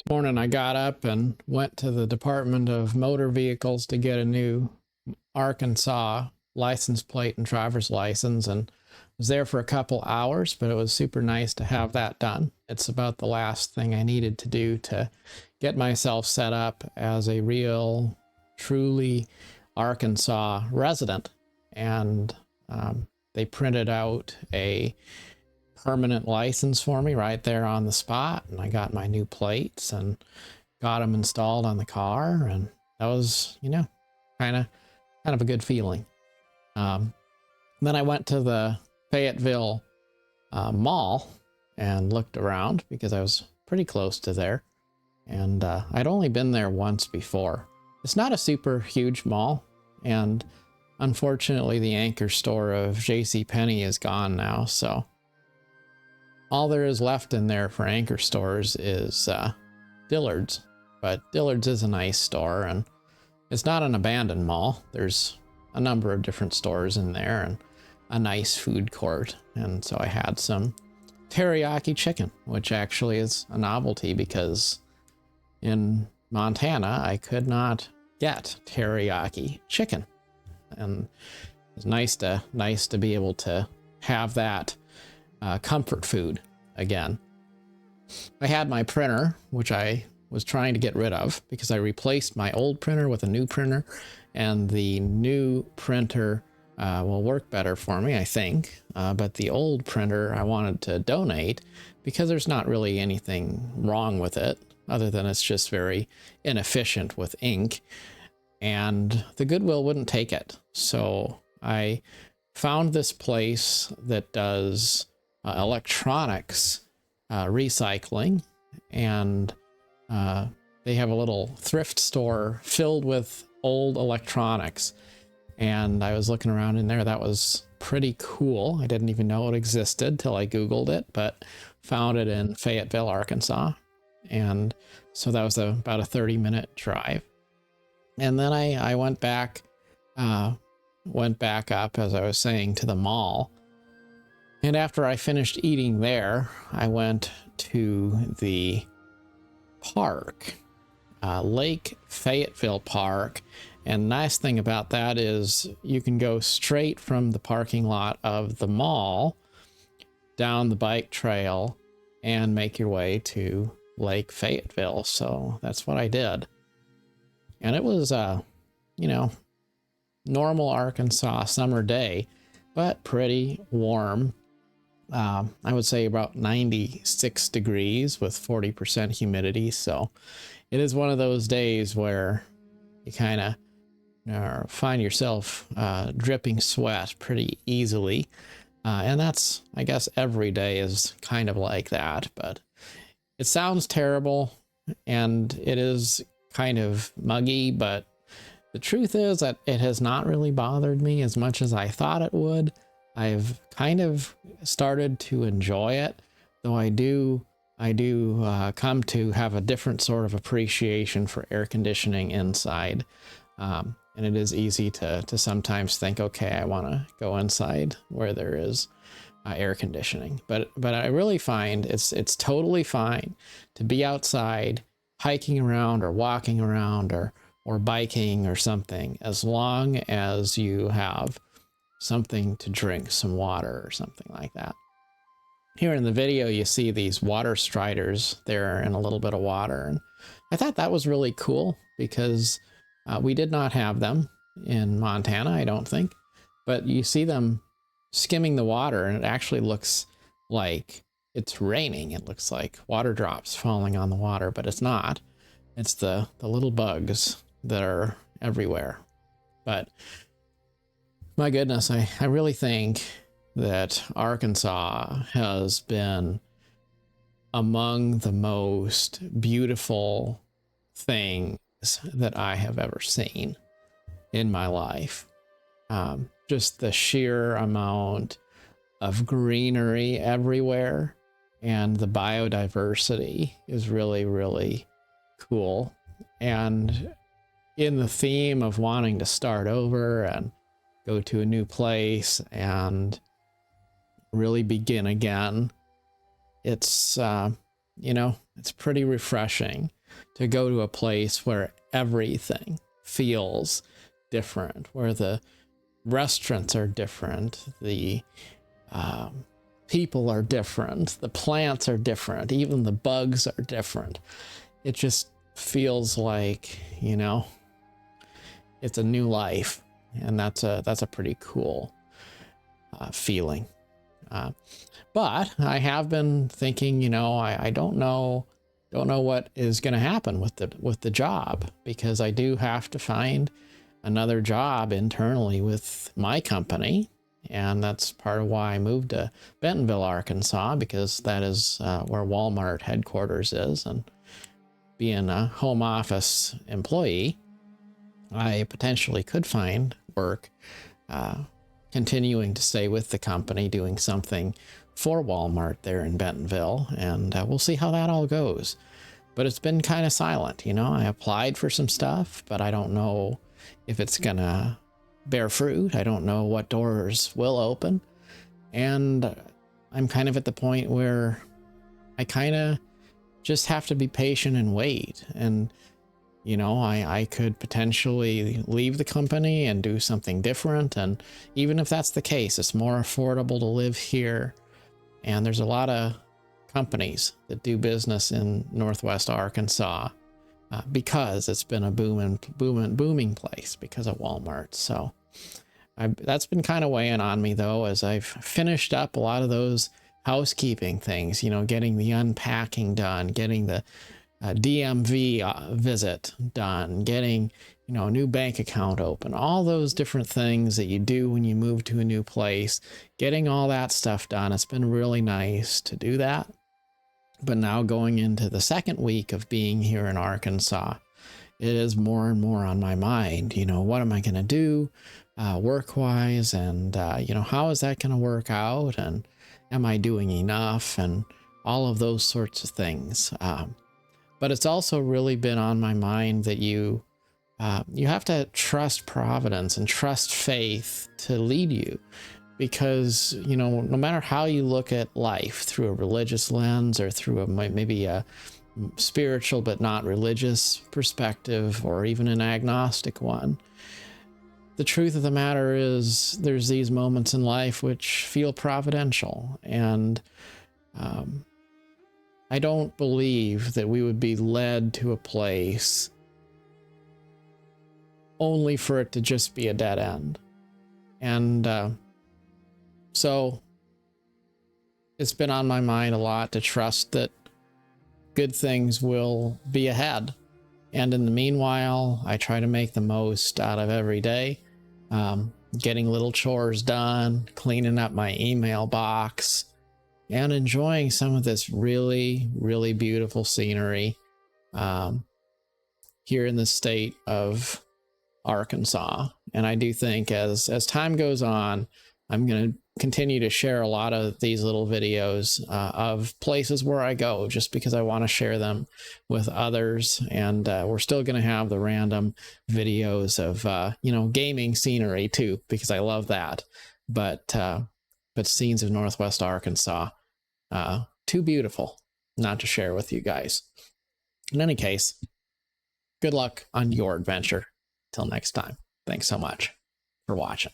This morning I got up and went to the Department of Motor Vehicles to get a new Arkansas license plate and driver's license, and was there for a couple hours, but it was super nice to have that done. It's about the last thing I needed to do to get myself set up as a real, truly Arkansas resident. And they printed out a permanent license for me right there on the spot, and I got my new plates and got them installed on the car, and that was, kind of a good feeling. Then I went to the Fayetteville mall and looked around because I was pretty close to there, and I'd only been there once before. It's not a super huge mall, and unfortunately the anchor store of JCPenney is gone now, so all there is left in there for anchor stores is Dillard's. But Dillard's is a nice store, and it's not an abandoned mall. There's a number of different stores in there and a nice food court. And so I had some teriyaki chicken, which actually is a novelty because in Montana I could not get teriyaki chicken. And it's nice to be able to have that comfort food again. I had my printer, which I was trying to get rid of because I replaced my old printer with a new printer, and the new printer will work better for me, I think. But the old printer I wanted to donate because there's not really anything wrong with it other than it's just very inefficient with ink, and the Goodwill wouldn't take it. So I found this place that does electronics recycling, and they have a little thrift store filled with old electronics, and I was looking around in there. That was pretty cool. I didn't even know it existed till I googled it, but found it in Fayetteville, Arkansas. And so that was about a 30-minute drive, and then I went back up, as I was saying, to the mall. And after I finished eating there, I went to the park, Lake Fayetteville Park. And nice thing about that is you can go straight from the parking lot of the mall down the bike trail and make your way to Lake Fayetteville. So that's what I did. And it was normal Arkansas summer day, but pretty warm. I would say about 96 degrees with 40% humidity. So it is one of those days where you kind of find yourself dripping sweat pretty easily. And that's, I guess, every day is kind of like that. But it sounds terrible, and it is kind of muggy, but the truth is that it has not really bothered me as much as I thought it would. I've kind of started to enjoy it, though I do come to have a different sort of appreciation for air conditioning inside. And it is easy to sometimes think, okay, I want to go inside where there is air conditioning. But I really find it's totally fine to be outside hiking around or walking around or biking or something, as long as you have something to drink, some water or something like that. Here in the video, you see these water striders. They're in a little bit of water, and I thought that was really cool because we did not have them in Montana, I don't think, but you see them skimming the water, and it actually looks like it's raining. It looks like water drops falling on the water, but it's not. It's the little bugs that are everywhere. But my goodness, I really think that Arkansas has been among the most beautiful things that I have ever seen in my life. Just the sheer amount of greenery everywhere, and the biodiversity is really, really cool. And in the theme of wanting to start over and go to a new place and really begin again, it's it's pretty refreshing to go to a place where everything feels different, where the restaurants are different, the people are different, the plants are different, even the bugs are different. It just feels like, it's a new life, and that's a pretty cool feeling. But I have been thinking, I don't know what is going to happen with the job, because I do have to find another job internally with my company. And that's part of why I moved to Bentonville, Arkansas, because that is where Walmart headquarters is. And being a home office employee, I potentially could find work continuing to stay with the company, doing something for Walmart there in Bentonville. And we'll see how that all goes. But it's been kind of silent. I applied for some stuff, but I don't know if it's gonna bear fruit. I don't know what doors will open. And I'm kind of at the point where I kind of just have to be patient and wait. And, I could potentially leave the company and do something different. And even if that's the case, it's more affordable to live here. And there's a lot of companies that do business in Northwest Arkansas because it's been a booming place because of Walmart. So that's been kind of weighing on me, though, as I've finished up a lot of those housekeeping things, getting the unpacking done, getting the DMV visit done, getting, a new bank account open, all those different things that you do when you move to a new place, getting all that stuff done. It's been really nice to do that. But now going into the second week of being here in Arkansas, it is more and more on my mind. What am I going to do work-wise? And, how is that going to work out? And am I doing enough? And all of those sorts of things. But it's also really been on my mind that you have to trust providence and trust faith to lead you. Because, no matter how you look at life, through a religious lens or through maybe a spiritual but not religious perspective, or even an agnostic one, the truth of the matter is there's these moments in life which feel providential. And I don't believe that we would be led to a place only for it to just be a dead end. And so it's been on my mind a lot to trust that good things will be ahead. And in the meanwhile, I try to make the most out of every day, getting little chores done, cleaning up my email box, and enjoying some of this really, really beautiful scenery here in the state of Arkansas. And I do think as time goes on, I'm going to continue to share a lot of these little videos of places where I go, just because I want to share them with others. And we're still going to have the random videos of, gaming scenery too, because I love that. But scenes of Northwest Arkansas, too beautiful not to share with you guys. In any case, good luck on your adventure. Till next time. Thanks so much for watching.